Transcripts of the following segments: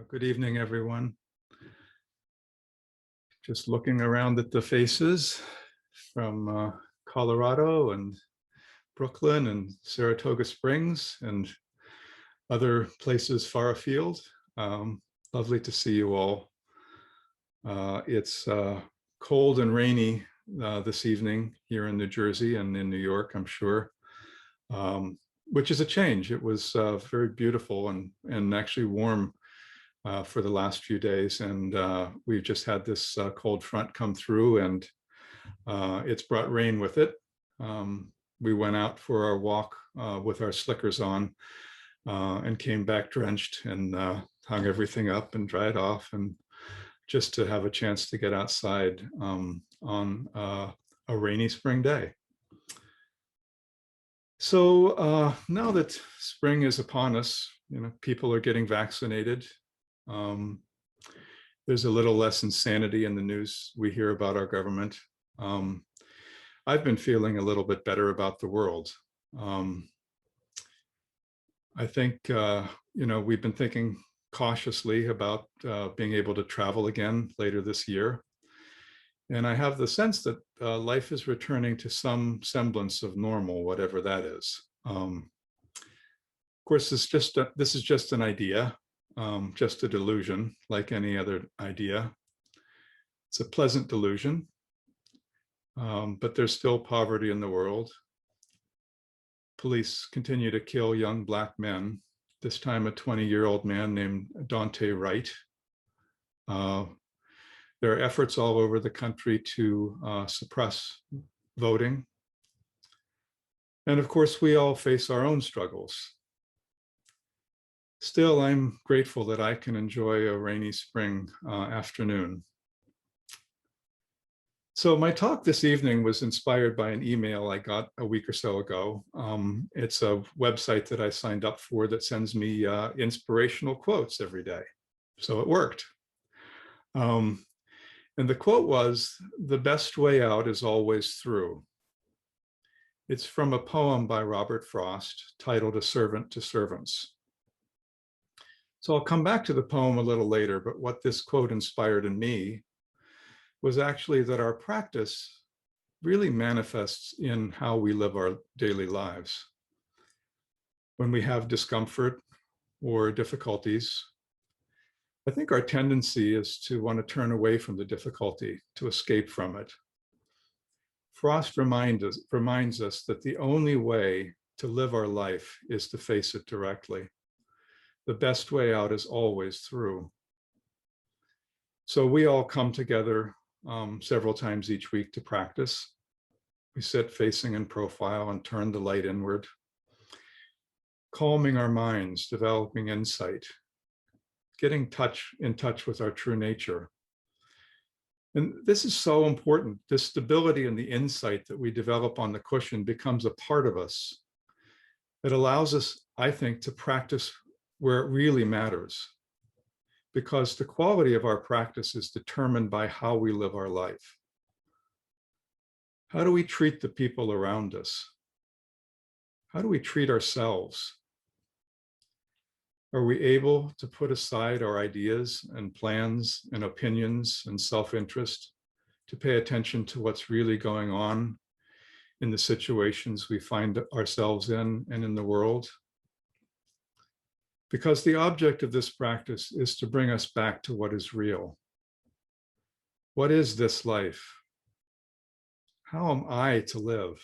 Good evening, everyone. Just looking around at the faces from Colorado and Brooklyn and Saratoga Springs and other places far afield. Lovely to see you all. It's cold and rainy this evening here in New Jersey and in New York, I'm sure, which is a change. It was very beautiful and actually warm for the last few days, and we've just had this cold front come through, and it's brought rain with it. We went out for our walk with our slickers on and came back drenched and hung everything up and dried off, and just to have a chance to get outside on a rainy spring day. So now that spring is upon us, people are getting vaccinated. There's a little less insanity in the news we hear about our government. I've been feeling a little bit better about the world. I think, we've been thinking cautiously about being able to travel again later this year. And I have the sense that life is returning to some semblance of normal, whatever that is. Of course, this is just an idea. Just a delusion, like any other idea. It's a pleasant delusion, but there's still poverty in the world. Police continue to kill young Black men, this time a 20-year-old man named Dante Wright. There are efforts all over the country to suppress voting. And of course, we all face our own struggles. Still, I'm grateful that I can enjoy a rainy spring afternoon. So my talk this evening was inspired by an email I got a week or so ago. It's a website that I signed up for that sends me inspirational quotes every day. So it worked. And the quote was, "The best way out is always through." It's from a poem by Robert Frost titled "A Servant to Servants." So I'll come back to the poem a little later, but what this quote inspired in me was actually that our practice really manifests in how we live our daily lives. When we have discomfort or difficulties, I think our tendency is to want to turn away from the difficulty, to escape from it. Frost reminds us that the only way to live our life is to face it directly. The best way out is always through. So we all come together several times each week to practice. We sit facing in profile and turn the light inward, calming our minds, developing insight, getting in touch with our true nature. And this is so important. This stability and the insight that we develop on the cushion becomes a part of us. It allows us, I think, to practice where it really matters, because the quality of our practice is determined by how we live our life. How do we treat the people around us? How do we treat ourselves? Are we able to put aside our ideas and plans and opinions and self-interest to pay attention to what's really going on in the situations we find ourselves in and in the world? Because the object of this practice is to bring us back to what is real. What is this life? How am I to live?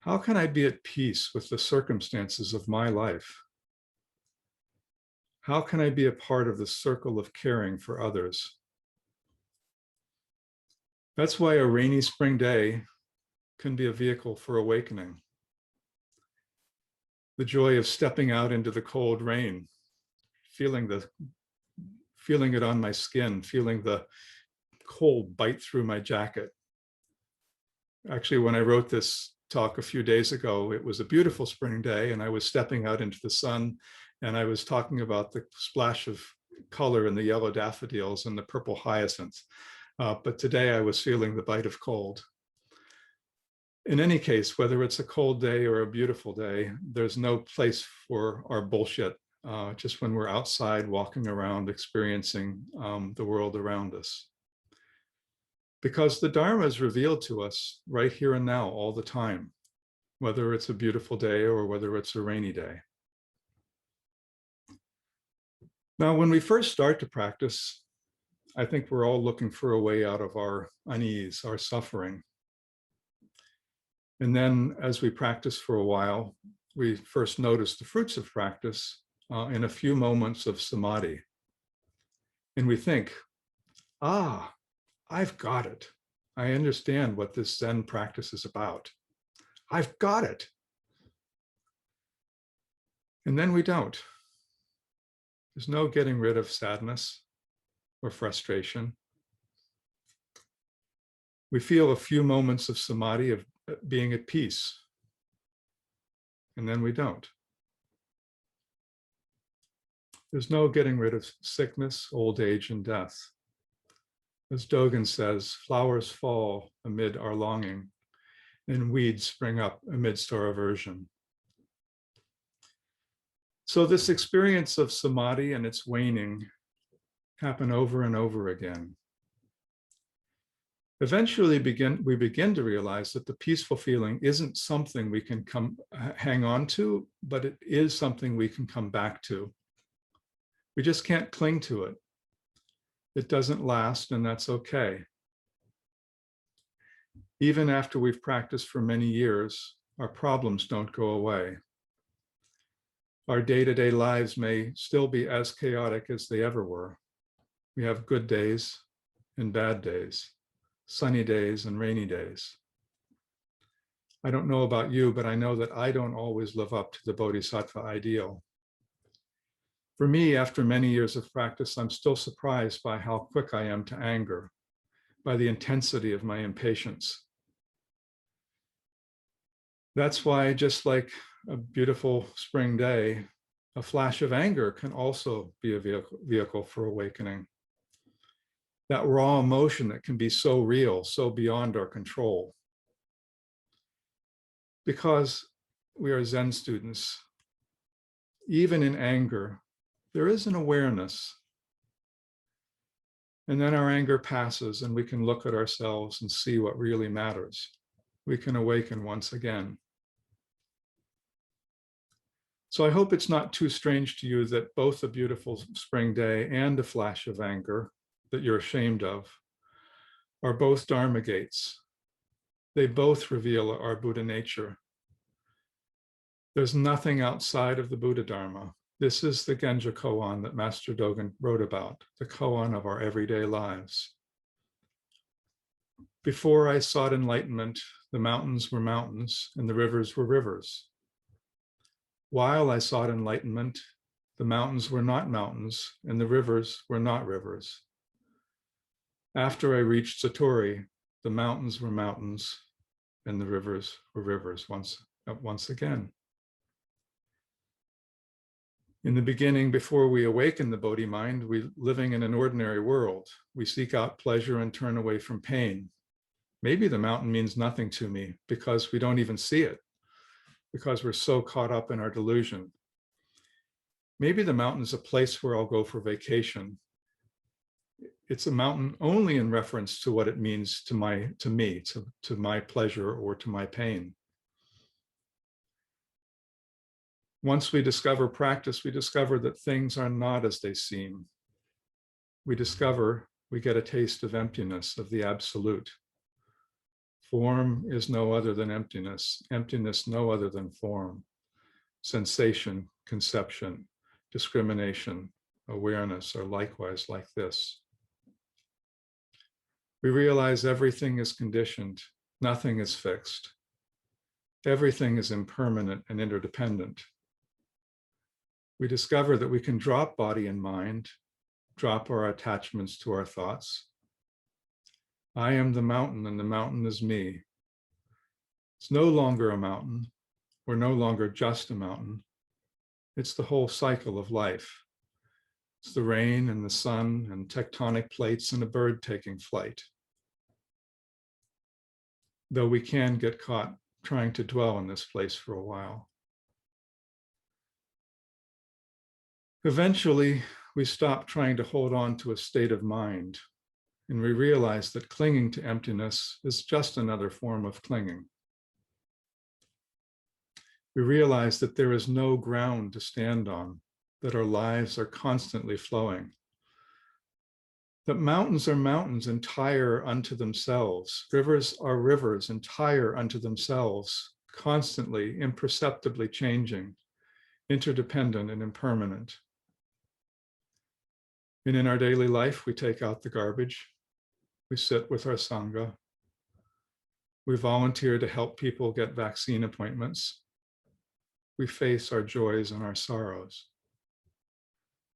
How can I be at peace with the circumstances of my life? How can I be a part of the circle of caring for others? That's why a rainy spring day can be a vehicle for awakening. The joy of stepping out into the cold rain, feeling it on my skin, feeling the cold bite through my jacket. Actually, when I wrote this talk a few days ago, it was a beautiful spring day and I was stepping out into the sun and I was talking about the splash of color in the yellow daffodils and the purple hyacinths. But today I was feeling the bite of cold. In any case, whether it's a cold day or a beautiful day, there's no place for our bullshit just when we're outside walking around experiencing the world around us. Because the Dharma is revealed to us right here and now all the time, whether it's a beautiful day or whether it's a rainy day. Now, when we first start to practice, I think we're all looking for a way out of our unease, our suffering. And then as we practice for a while, we first notice the fruits of practice in a few moments of samadhi. And we think, ah, I've got it. I understand what this Zen practice is about. I've got it. And then we don't. There's no getting rid of sadness or frustration. We feel a few moments of samadhi, of being at peace, and then we don't. There's no getting rid of sickness, old age, and death. As Dogen says, flowers fall amid our longing, and weeds spring up amidst our aversion. So this experience of samadhi and its waning happen over and over again. Eventually we begin to realize that the peaceful feeling isn't something we can hang on to, but it is something we can come back to. We just can't cling to it. It doesn't last, and that's okay. Even after we've practiced for many years, our problems don't go away. Our day-to-day lives may still be as chaotic as they ever were. We have good days and bad days, sunny days and rainy days. I don't know about you, but I know that I don't always live up to the Bodhisattva ideal. For me, after many years of practice, I'm still surprised by how quick I am to anger, by the intensity of my impatience. That's why, just like a beautiful spring day, a flash of anger can also be a vehicle for awakening. That raw emotion that can be so real, so beyond our control. Because we are Zen students, even in anger, there is an awareness. And then our anger passes and we can look at ourselves and see what really matters. We can awaken once again. So I hope it's not too strange to you that both a beautiful spring day and a flash of anger that you're ashamed of are both Dharma gates. They both reveal our Buddha nature. There's nothing outside of the Buddha-Dharma. This is the Genja koan that Master Dogen wrote about, the koan of our everyday lives. Before I sought enlightenment, the mountains were mountains and the rivers were rivers. While I sought enlightenment, the mountains were not mountains and the rivers were not rivers. After I reached Satori, the mountains were mountains and the rivers were rivers once again. In the beginning, before we awaken the Bodhi mind, we're living in an ordinary world. We seek out pleasure and turn away from pain. Maybe the mountain means nothing to me because we don't even see it, because we're so caught up in our delusion. Maybe the mountain's a place where I'll go for vacation. It's a mountain only in reference to what it means to me, to my pleasure or to my pain. Once we discover practice, we discover that things are not as they seem. We get a taste of emptiness, of the absolute. Form is no other than emptiness, emptiness no other than form. Sensation, conception, discrimination, awareness are likewise like this. We realize everything is conditioned, nothing is fixed. Everything is impermanent and interdependent. We discover that we can drop body and mind, drop our attachments to our thoughts. I am the mountain and the mountain is me. It's no longer a mountain. We're no longer just a mountain. It's the whole cycle of life. It's the rain and the sun and tectonic plates and a bird taking flight. Though we can get caught trying to dwell in this place for a while. Eventually, we stop trying to hold on to a state of mind, and we realize that clinging to emptiness is just another form of clinging. We realize that there is no ground to stand on, that our lives are constantly flowing, that mountains are mountains entire unto themselves, rivers are rivers entire unto themselves, constantly, imperceptibly changing, interdependent and impermanent. And in our daily life, we take out the garbage, we sit with our Sangha, we volunteer to help people get vaccine appointments, we face our joys and our sorrows.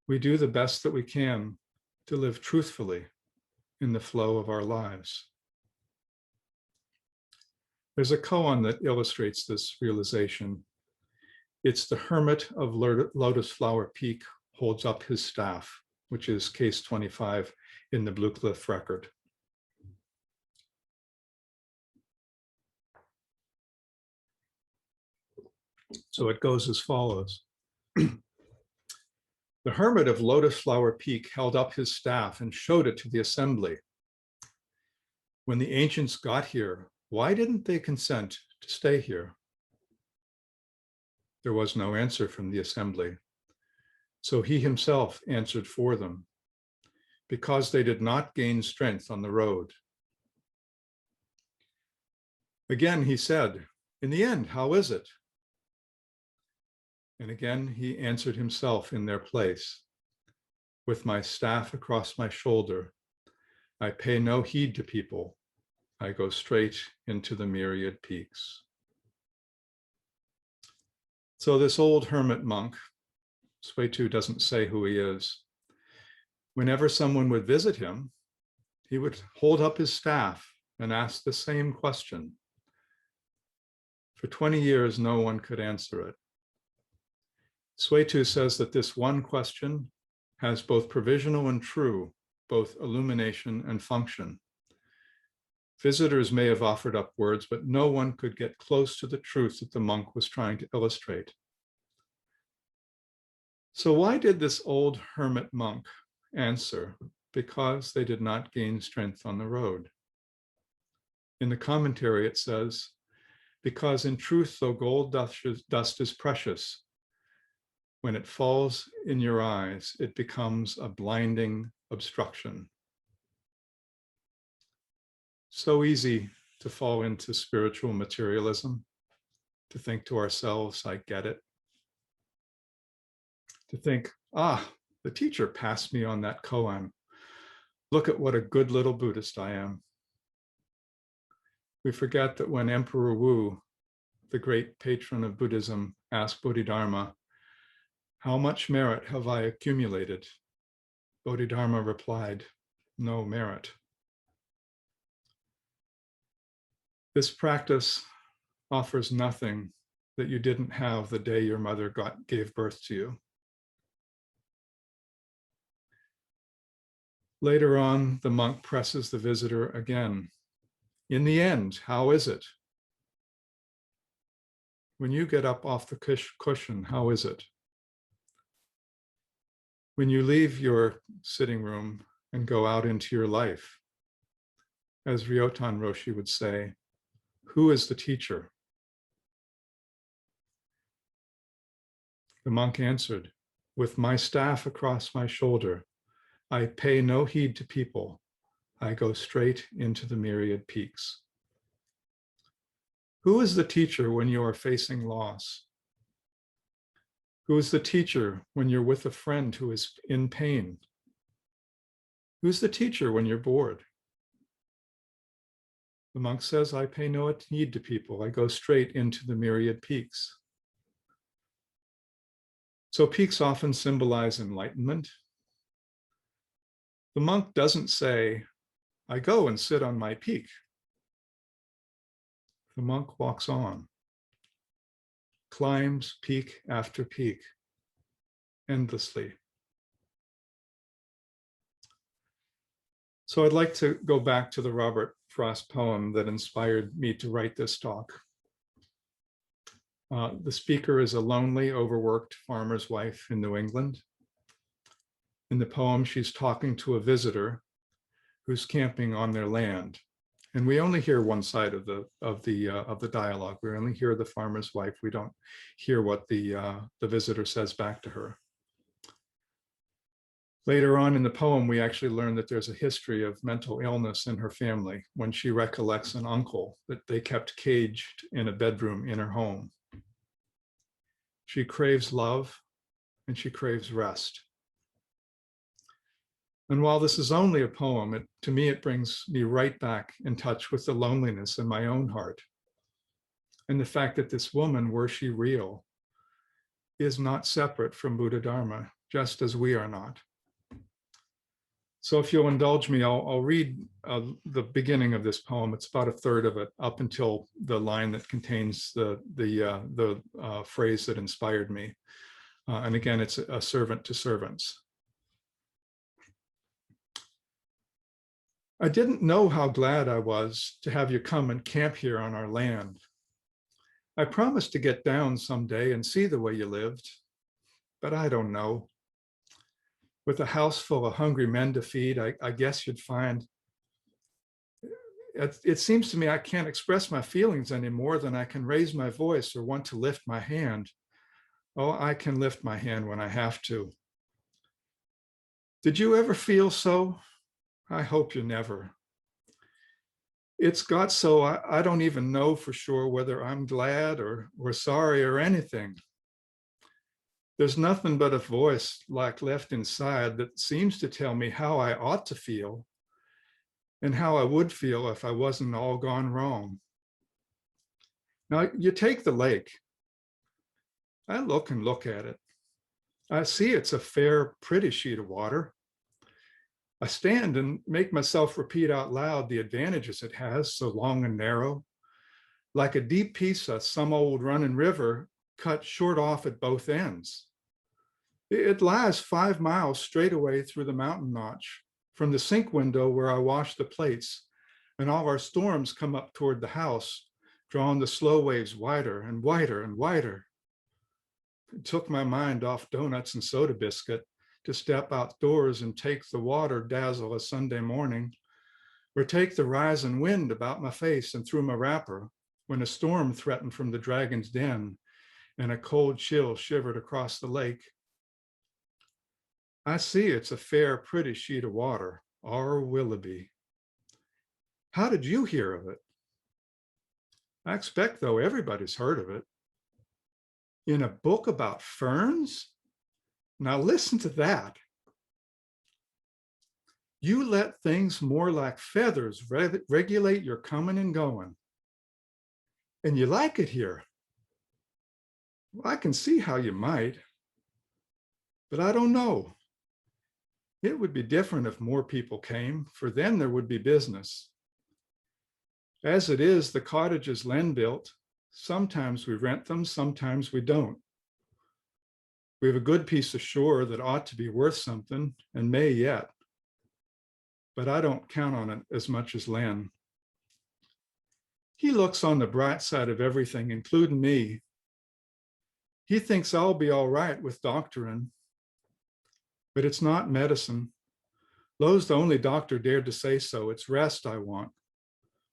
We do the best that we can to live truthfully in the flow of our lives. There's a koan that illustrates this realization. It's the hermit of Lotus Flower Peak holds up his staff, which is case 25 in the Blue Cliff record. So it goes as follows. The hermit of Lotus Flower Peak held up his staff and showed it to the assembly. When the ancients got here, why didn't they consent to stay here? There was no answer from the assembly. So he himself answered for them, because they did not gain strength on the road. Again, he said, in the end, how is it? And again, he answered himself in their place. With my staff across my shoulder, I pay no heed to people. I go straight into the myriad peaks. So this old hermit monk, Suetu doesn't say who he is. Whenever someone would visit him, he would hold up his staff and ask the same question. For 20 years, no one could answer it. Suetu says that this one question has both provisional and true, both illumination and function. Visitors may have offered up words, but no one could get close to the truth that the monk was trying to illustrate. So why did this old hermit monk answer? Because they did not gain strength on the road. In the commentary, it says, because in truth, though gold dust is precious, when it falls in your eyes, it becomes a blinding obstruction. So easy to fall into spiritual materialism, to think to ourselves, I get it. To think, the teacher passed me on that koan. Look at what a good little Buddhist I am. We forget that when Emperor Wu, the great patron of Buddhism, asked Buddha-Dharma, how much merit have I accumulated? Bodhidharma replied, no merit. This practice offers nothing that you didn't have the day your mother gave birth to you. Later on, the monk presses the visitor again. In the end, how is it? When you get up off the cushion, how is it? When you leave your sitting room and go out into your life, as Ryotan Roshi would say, who is the teacher? The monk answered, with my staff across my shoulder, I pay no heed to people. I go straight into the myriad peaks. Who is the teacher when you are facing loss? Who is the teacher when you're with a friend who is in pain? Who's the teacher when you're bored? The monk says, I pay no heed to people. I go straight into the myriad peaks. So peaks often symbolize enlightenment. The monk doesn't say, I go and sit on my peak. The monk walks on, climbs peak after peak, endlessly. So I'd like to go back to the Robert Frost poem that inspired me to write this talk. The speaker is a lonely, overworked farmer's wife in New England. In the poem, she's talking to a visitor who's camping on their land. And we only hear one side of the dialogue. We only hear the farmer's wife. We don't hear what the visitor says back to her. Later on in the poem, we actually learn that there's a history of mental illness in her family when she recollects an uncle that they kept caged in a bedroom in her home. She craves love and she craves rest. And while this is only a poem, to me, it brings me right back in touch with the loneliness in my own heart. And the fact that this woman, were she real, is not separate from Buddha-Dharma, just as we are not. So if you'll indulge me, I'll read the beginning of this poem. It's about a third of it, up until the line that contains the phrase that inspired me. And again, it's a servant to servants. I didn't know how glad I was to have you come and camp here on our land. I promised to get down someday and see the way you lived, but I don't know. With a house full of hungry men to feed, I guess you'd find, it seems to me I can't express my feelings any more than I can raise my voice or want to lift my hand. Oh, I can lift my hand when I have to. Did you ever feel so? I hope you never. It's got so I don't even know for sure whether I'm glad or sorry or anything. There's nothing but a voice like left inside that seems to tell me how I ought to feel and how I would feel if I wasn't all gone wrong. Now, you take the lake. I look and look at it. I see it's a fair, pretty sheet of water. I stand and make myself repeat out loud the advantages it has, so long and narrow, like a deep piece of some old running river cut short off at both ends. It lies 5 miles straight away through the mountain notch from the sink window where I wash the plates, and all our storms come up toward the house, drawing the slow waves wider and wider and wider. It took my mind off donuts and soda biscuit to step outdoors and take the water dazzle a Sunday morning, or take the rising wind about my face and through my wrapper when a storm threatened from the dragon's den and a cold chill shivered across the lake. I see it's a fair, pretty sheet of water, our Willoughby. How did you hear of it? I expect, though, everybody's heard of it. In a book about ferns? Now listen to that. You let things more like feathers regulate your coming and going. And you like it here. Well, I can see how you might, but I don't know. It would be different if more people came, for then there would be business. As it is, the cottages Len built, sometimes we rent them, sometimes we don't. We have a good piece of shore that ought to be worth something and may yet, but I don't count on it as much as Len. He looks on the bright side of everything, including me. He thinks I'll be all right with doctoring, but it's not medicine. Lowe's the only doctor dared to say so. It's rest I want.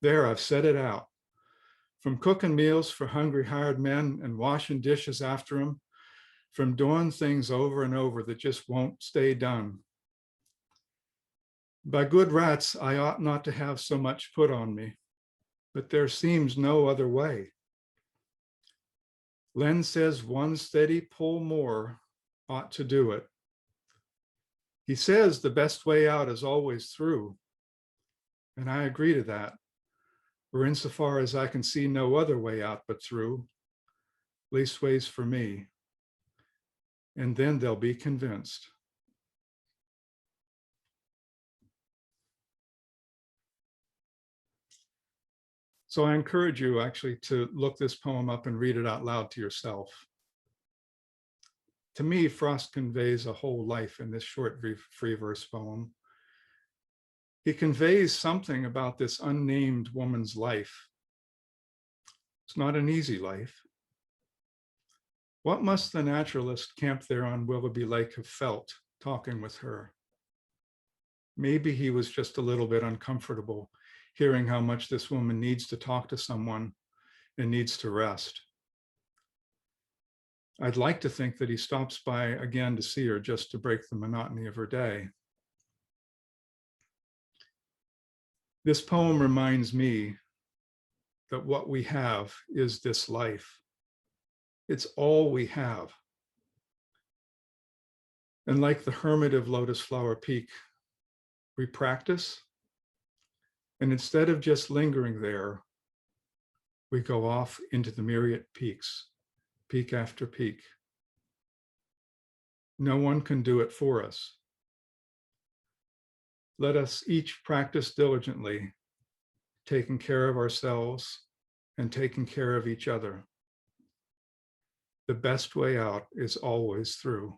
There, I've said it out. From cooking meals for hungry hired men and washing dishes after them, from doing things over and over that just won't stay done. By good rights, I ought not to have so much put on me, but there seems no other way. Len says one steady pull more ought to do it. He says the best way out is always through, and I agree to that, or insofar as I can see no other way out but through, leastways for me, and then they'll be convinced. So I encourage you actually to look this poem up and read it out loud to yourself. To me, Frost conveys a whole life in this short free verse poem. He conveys something about this unnamed woman's life. It's not an easy life. What must the naturalist camped there on Willoughby Lake have felt talking with her. Maybe he was just a little bit uncomfortable hearing how much this woman needs to talk to someone and needs to rest. I'd like to think that he stops by again to see her just to break the monotony of her day. This poem reminds me that what we have is this life. It's all we have. And like the hermit of Lotus Flower Peak, we practice, and instead of just lingering there, we go off into the myriad peaks, peak after peak. No one can do it for us. Let us each practice diligently, taking care of ourselves and taking care of each other. The best way out is always through.